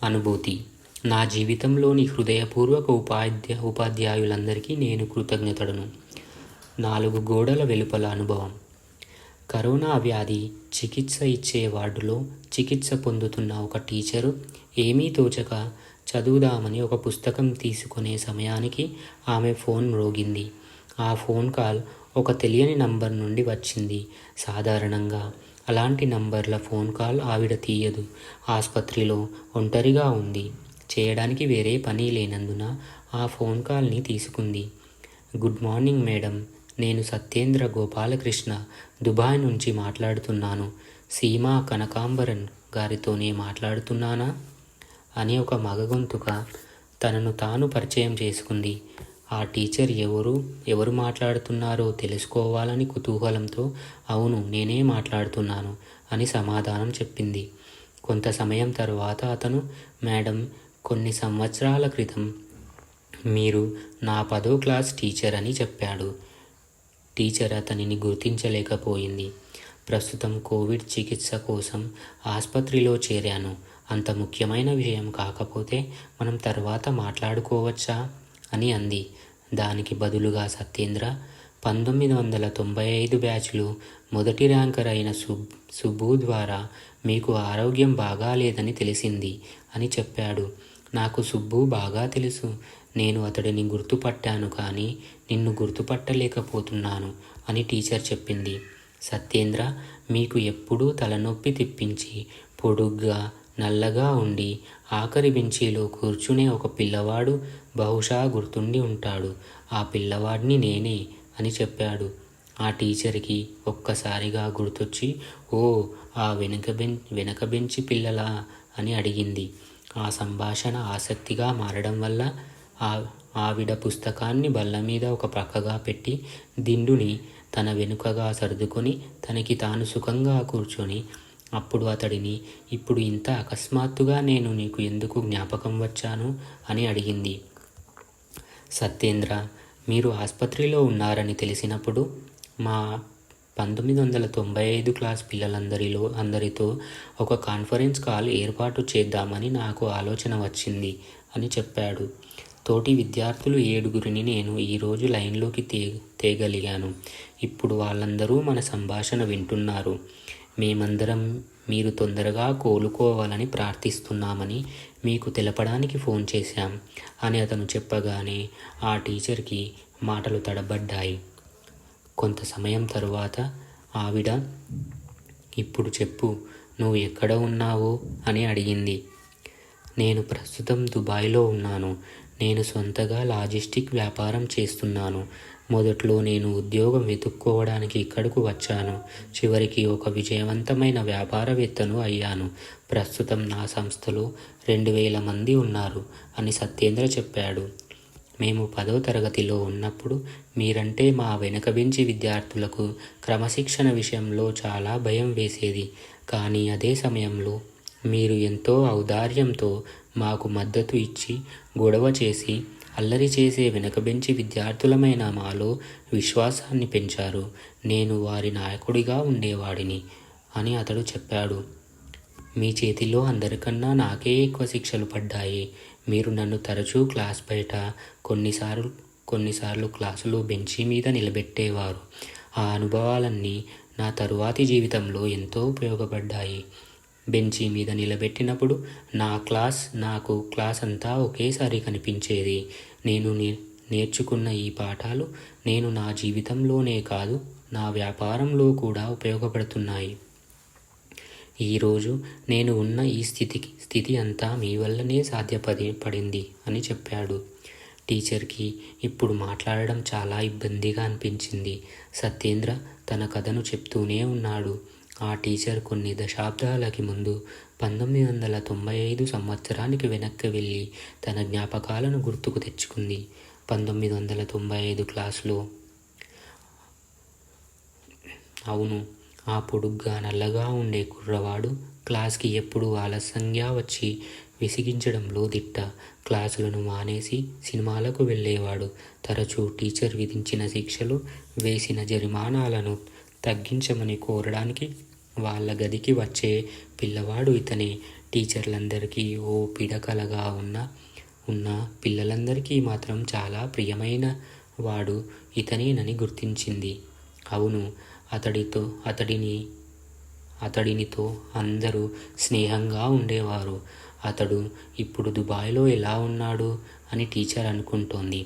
అనుభూతి. నా జీవితంలోని హృదయపూర్వక ఉపాధ్యాయులందరికీ నేను కృతజ్ఞతలను. 4 గోడల వెలుపల అనుభవం. కరోనా వ్యాధి చికిత్స ఇచ్చే వార్డులో చికిత్స పొందుతున్న ఒక టీచరు ఏమీ తోచక చదువుదామని ఒక పుస్తకం తీసుకునే సమయానికి ఆమె ఫోన్ మ్రోగింది. ఆ ఫోన్ కాల్ ఒక తెలియని నంబర్ నుండి వచ్చింది. సాధారణంగా అలాంటి నంబర్ల ఫోన్ కాల్ ఆవిడ తీయదు. ఆసుపత్రిలో ఒంటరిగా ఉంది. చేయడానికి వేరే పని లేనందున ఆ ఫోన్ కాల్ని తీసుకుంది. గుడ్ మార్నింగ్ మేడం, నేను సత్యేంద్ర గోపాలకృష్ణ దుబాయ్ నుంచి మాట్లాడుతున్నాను. సీమా కనకాంబరన్ గారితోనే మాట్లాడుతున్నానా అని ఒక మగ గొంతుక తనను తాను పరిచయం చేసుకుంది. ఆ టీచర్ ఎవరు మాట్లాడుతున్నారో తెలుసుకోవాలని కుతూహలంతో అవును నేనే మాట్లాడుతున్నాను అని సమాధానం చెప్పింది. కొంత సమయం తర్వాత అతను, మేడం, కొన్ని సంవత్సరాల క్రితం మీరు నా 10వ క్లాస్ టీచర్ అని చెప్పాడు. టీచర్ అతనిని గుర్తించలేకపోయింది. ప్రస్తుతం కోవిడ్ చికిత్స కోసం ఆసుపత్రిలో చేరాను. అంత ముఖ్యమైన విషయం కాకపోతే మనం తర్వాత మాట్లాడుకోవచ్చా అని అంది. దానికి బదులుగా సత్యేంద్ర, 1995 బ్యాచ్లో మొదటి ర్యాంకర్ అయిన సుబ్బు ద్వారా మీకు ఆరోగ్యం బాగాలేదని తెలిసింది అని చెప్పాడు. నాకు సుబ్బు బాగా తెలుసు. నేను అతడిని గుర్తుపట్టాను కానీ నిన్ను గుర్తుపట్టలేకపోతున్నాను అని టీచర్ చెప్పింది. సత్యేంద్ర, మీకు ఎప్పుడూ తలనొప్పి తెప్పించి పొడుగ్గా నల్లగా ఉండి ఆఖరి బెంచీలో కూర్చునే ఒక పిల్లవాడు బహుశా గుర్తుండి ఉంటాడు. ఆ పిల్లవాడిని నేనే అని చెప్పాడు. ఆ టీచర్కి ఒక్కసారిగా గుర్తొచ్చి, ఓ, ఆ వెనక బెంచి పిల్లలా అని అడిగింది. ఆ సంభాషణ ఆసక్తిగా మారడం వల్ల ఆవిడ పుస్తకాన్ని బల్ల మీద ఒక ప్రక్కగా పెట్టి దిండుని తన వెనుకగా సర్దుకొని తనకి తాను సుఖంగా కూర్చొని అప్పుడు అతడిని, ఇప్పుడు ఇంత అకస్మాత్తుగా నేను నీకు ఎందుకు జ్ఞాపకం వచ్చాను అని అడిగింది. సత్యేంద్ర, మీరు ఆసుపత్రిలో ఉన్నారని తెలిసినప్పుడు మా 1995 క్లాస్ అందరితో ఒక కాన్ఫరెన్స్ కాల్ ఏర్పాటు చేద్దామని నాకు ఆలోచన వచ్చింది అని చెప్పాడు. తోటి విద్యార్థులు 7గురిని నేను ఈరోజు లైన్లోకి తేగలిగాను. ఇప్పుడు వాళ్ళందరూ మన సంభాషణ వింటున్నారు. మేమందరం మీరు తొందరగా కోలుకోవాలని ప్రార్థిస్తున్నామని మీకు తెలపడానికి ఫోన్ చేశాం అని అతను చెప్పగానే ఆ టీచర్కి మాటలు తడబడ్డాయి. కొంత సమయం తరువాత ఆవిడ, ఇప్పుడు చెప్పు, నువ్వు ఎక్కడ ఉన్నావు అని అడిగింది. నేను ప్రస్తుతం దుబాయ్లో ఉన్నాను. నేను సొంతగా లాజిస్టిక్ వ్యాపారం చేస్తున్నాను. మొదట్లో నేను ఉద్యోగం వెతుక్కోవడానికి ఇక్కడకు వచ్చాను. చివరికి ఒక విజయవంతమైన వ్యాపారవేత్తను అయ్యాను. ప్రస్తుతం నా సంస్థలో 2000 మంది ఉన్నారు అని సత్యేంద్ర చెప్పాడు. మేము 10వ తరగతిలో ఉన్నప్పుడు మీరంటే మా వెనక బెంచి విద్యార్థులకు క్రమశిక్షణ విషయంలో చాలా భయం వేసేది. కానీ అదే సమయంలో మీరు ఎంతో ఔదార్యంతో మాకు మద్దతు ఇచ్చి గొడవ చేసి అల్లరి చేసే వెనక బెంచి విద్యార్థులమైన మాలో విశ్వాసాన్ని పెంచారు. నేను వారి నాయకుడిగా ఉండేవాడిని అని అతడు చెప్పాడు. మీ చేతిలో అందరికన్నా నాకే ఎక్కువ శిక్షలు పడ్డాయి. మీరు నన్ను తరచూ క్లాస్ బయట, కొన్నిసార్లు క్లాసులో బెంచి మీద నిలబెట్టేవారు. ఆ అనుభవాలన్నీ నా తరువాతి జీవితంలో ఎంతో ఉపయోగపడ్డాయి. బెంచి మీద నిలబెట్టినప్పుడు నాకు క్లాస్ అంతా ఒకేసారి కనిపించేది. నేను నేర్చుకున్న ఈ పాఠాలు నేను నా జీవితంలోనే కాదు, నా వ్యాపారంలో కూడా ఉపయోగపడుతున్నాయి. ఈరోజు నేను ఉన్న ఈ స్థితి అంతా మీ వల్లనే సాధ్యపడింది అని చెప్పాడు. టీచర్కి ఇప్పుడు మాట్లాడడం చాలా ఇబ్బందిగా అనిపించింది. సత్యేంద్ర తన కథను చెప్తూనే ఉన్నాడు. ఆ టీచర్ కొన్ని దశాబ్దాలకి ముందు 1995 సంవత్సరానికి వెనక్కి వెళ్ళి తన జ్ఞాపకాలను గుర్తుకు తెచ్చుకుంది. 1995 క్లాసులో, అవును, ఆ పొడుగ్గా నల్లగా ఉండే కుర్రవాడు క్లాస్కి ఎప్పుడూ ఆలస్యంగా వచ్చి విసిగించడంలో దిట్ట. క్లాసులను మానేసి సినిమాలకు వెళ్ళేవాడు. తరచూ టీచర్ విధించిన శిక్షలు, వేసిన జరిమానాలను తగ్గించమని కోరడానికి వాళ్ళ గదికి వచ్చే పిల్లవాడు ఇతనే. టీచర్లందరికీ ఓ పిడకలగా ఉన్న పిల్లలందరికీ మాత్రం చాలా ప్రియమైన వాడు ఇతనేనని గుర్తించింది. అవును, అతడినితో అందరూ స్నేహంగా ఉండేవారు. అతడు ఇప్పుడు దుబాయ్లో ఎలా ఉన్నాడు అని టీచర్ అనుకుంటోంది.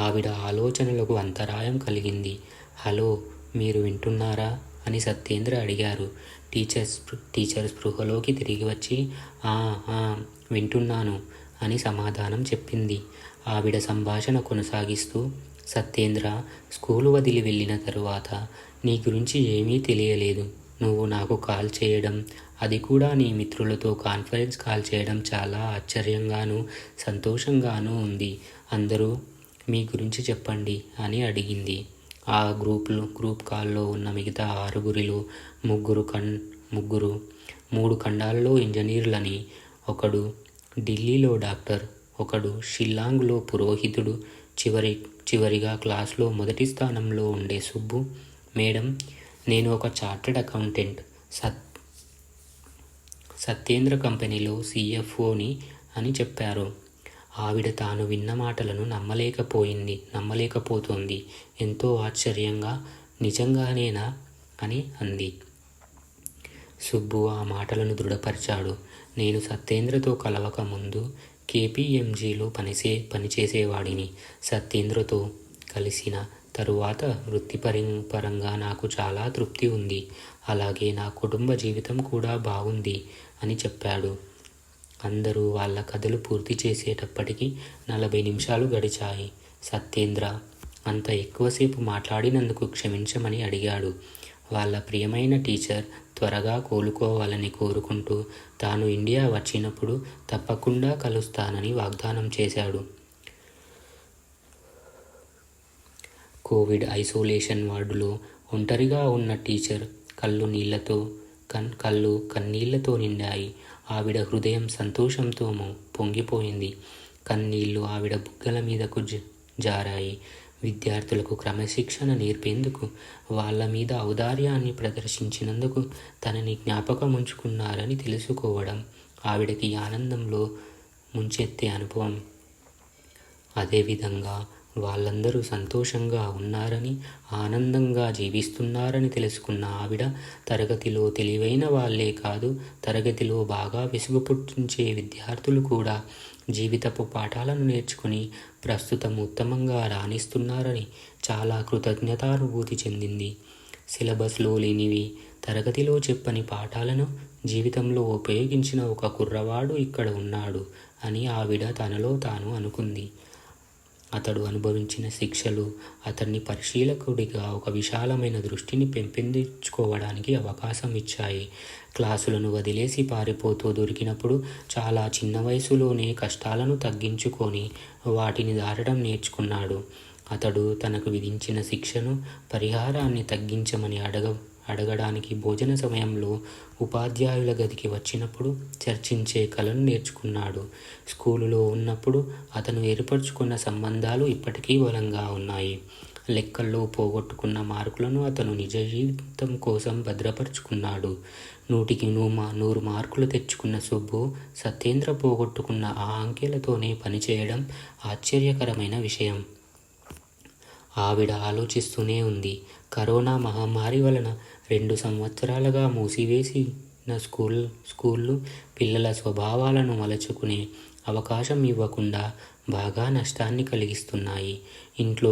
ఆవిడ ఆలోచనలకు అంతరాయం కలిగింది. హలో, మీరు వింటున్నారా అని సత్యేంద్ర అడిగారు. టీచర్ స్పృహలోకి తిరిగి వచ్చి వింటున్నాను అని సమాధానం చెప్పింది. ఆవిడ సంభాషణ కొనసాగిస్తూ, సత్యేంద్ర, స్కూలు వదిలి వెళ్ళిన తరువాత నీ గురించి ఏమీ తెలియలేదు. నువ్వు నాకు కాల్ చేయడం, అది కూడా నీ మిత్రులతో కాన్ఫరెన్స్ కాల్ చేయడం చాలా ఆశ్చర్యంగానూ సంతోషంగానూ ఉంది. అందరూ మీ గురించి చెప్పండి అని అడిగింది. ఆ గ్రూప్ కాల్లో ఉన్న మిగతా 6గురిలో ముగ్గురు 3 ఖండాలలో ఇంజనీర్లని, ఒకడు ఢిల్లీలో డాక్టర్, ఒకడు షిల్లాంగ్లో పురోహితుడు, చివరిగా క్లాస్లో మొదటి స్థానంలో ఉండే సుబ్బు. మేడం, నేను ఒక చార్టెడ్ అకౌంటెంట్, సత్యేంద్ర కంపెనీలో CFOని అని చెప్పారు. ఆవిడ తాను విన్న మాటలను నమ్మలేకపోతోంది. ఎంతో ఆశ్చర్యంగా, నిజంగానేనా అని అంది. సుబ్బు ఆ మాటలను దృఢపరిచాడు. నేను సత్యేంద్రతో కలవక ముందు KPMGలో పనిచేసేవాడిని. సత్యేంద్రతో కలిసిన తరువాత వృత్తిపరంగా నాకు చాలా తృప్తి ఉంది. అలాగే నా కుటుంబ జీవితం కూడా బాగుంది అని చెప్పాడు. అందరూ వాళ్ళ కథలు పూర్తి చేసేటప్పటికి 40 నిమిషాలు గడిచాయి. సత్యేంద్ర అంత ఎక్కువసేపు మాట్లాడినందుకు క్షమించమని అడిగాడు. వాళ్ళ ప్రియమైన టీచర్ త్వరగా కోలుకోవాలని కోరుకుంటూ తాను ఇండియా వచ్చినప్పుడు తప్పకుండా కలుస్తానని వాగ్దానం చేశాడు. కోవిడ్ ఐసోలేషన్ వార్డులో ఒంటరిగా ఉన్న టీచర్ కళ్ళు కన్నీళ్లతో నిండాయి. ఆవిడ హృదయం సంతోషంతో పొంగిపోయింది. కన్నీళ్లు ఆవిడ బుగ్గల మీదకు జారాయి. విద్యార్థులకు క్రమశిక్షణ నేర్పేందుకు, వాళ్ళ మీద ఔదార్యాన్ని ప్రదర్శించినందుకు తనని జ్ఞాపకం ఉంచుకున్నారని తెలుసుకోవడం ఆవిడకి ఆనందంలో ముంచెత్తే అనుభవం. అదేవిధంగా వాళ్ళందరూ సంతోషంగా ఉన్నారని, ఆనందంగా జీవిస్తున్నారని తెలుసుకున్న ఆవిడ తరగతిలో తెలివైన వాళ్ళే కాదు, తరగతిలో బాగా విసుగు పుట్టించే విద్యార్థులు కూడా జీవితపు పాఠాలను నేర్చుకుని ప్రస్తుతం ఉత్తమంగా రాణిస్తున్నారని చాలా కృతజ్ఞతానుభూతి చెందింది. సిలబస్లో లేనివి, తరగతిలో చెప్పని పాఠాలను జీవితంలో ఉపయోగించిన ఒక కుర్రవాడు ఇక్కడ ఉన్నాడు అని ఆవిడ తనలో తాను అనుకుంది. అతడు అనుభవించిన శిక్షలు అతన్ని పరిశీలకుడిగా ఒక విశాలమైన దృష్టిని పెంపొందించుకోవడానికి అవకాశం ఇచ్చాయి. క్లాసులను వదిలేసి పారిపోతూ దొరికినప్పుడు చాలా చిన్న వయసులోనే కష్టాలను తగ్గించుకొని వాటిని దాటడం నేర్చుకున్నాడు. అతడు తనకు విధించిన శిక్షను, పరిహారాన్ని తగ్గించమని అడగడానికి భోజన సమయంలో ఉపాధ్యాయుల గదికి వచ్చినప్పుడు చర్చించే కళను నేర్చుకున్నాడు. స్కూలులో ఉన్నప్పుడు అతను ఏర్పరచుకున్న సంబంధాలు ఇప్పటికీ బలంగా ఉన్నాయి. లెక్కల్లో పోగొట్టుకున్న మార్కులను అతను నిజ జీవితం కోసం భద్రపరుచుకున్నాడు. 100కి 100 మార్కులు తెచ్చుకున్న సుబ్బు సత్యేంద్ర పోగొట్టుకున్న ఆ అంకెలతోనే పనిచేయడం ఆశ్చర్యకరమైన విషయం. ఆవిడ ఆలోచిస్తూనే ఉంది. కరోనా మహమ్మారి వలన 2 సంవత్సరాలుగా మూసివేసిన స్కూళ్ళు పిల్లల స్వభావాలను మలచుకునే అవకాశం ఇవ్వకుండా బాగా నష్టాన్ని కలిగిస్తున్నాయి. ఇంట్లో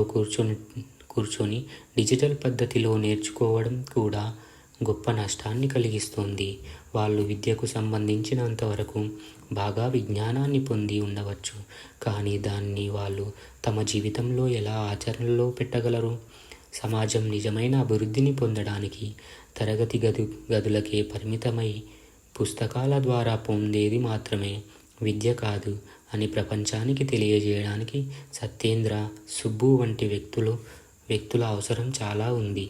కూర్చొని డిజిటల్ పద్ధతిలో నేర్చుకోవడం కూడా గొప్ప నష్టాన్ని కలిగిస్తోంది. వాళ్ళు విద్యకు సంబంధించినంతవరకు బాగా విజ్ఞానాన్ని పొంది ఉండవచ్చు, కానీ దాన్ని వాళ్ళు తమ జీవితంలో ఎలా ఆచరణలో పెట్టగలరు? సమాజం నిజమైన అభివృద్ధిని పొందడానికి తరగతి గదులకే పరిమితమై పుస్తకాల ద్వారా పొందేది మాత్రమే విద్య కాదు అని ప్రపంచానికి తెలియజేయడానికి సత్యేంద్ర, సుబ్బు వంటి వ్యక్తుల అవసరం చాలా ఉంది.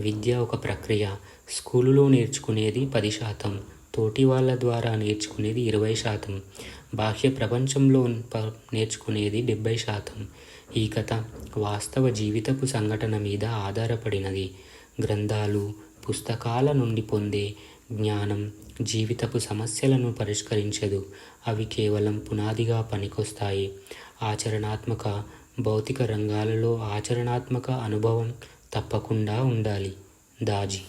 విద్య ఒక ప్రక్రియ. స్కూలులో నేర్చుకునేది 10%, తోటి వాళ్ళ ద్వారా నేర్చుకునేది 20%, బాహ్య ప్రపంచంలో నేర్చుకునేది 70%. ఈ కథ వాస్తవ జీవితపు సంఘటన మీద ఆధారపడినది. గ్రంథాలు, పుస్తకాల నుండి పొందే జ్ఞానం జీవితపు సమస్యలను పరిష్కరించదు. అవి కేవలం పునాదిగా పనికొస్తాయి. ఆచరణాత్మక భౌతిక రంగాలలో ఆచరణాత్మక అనుభవం తప్పకుండా ఉండాలి. దాజీ.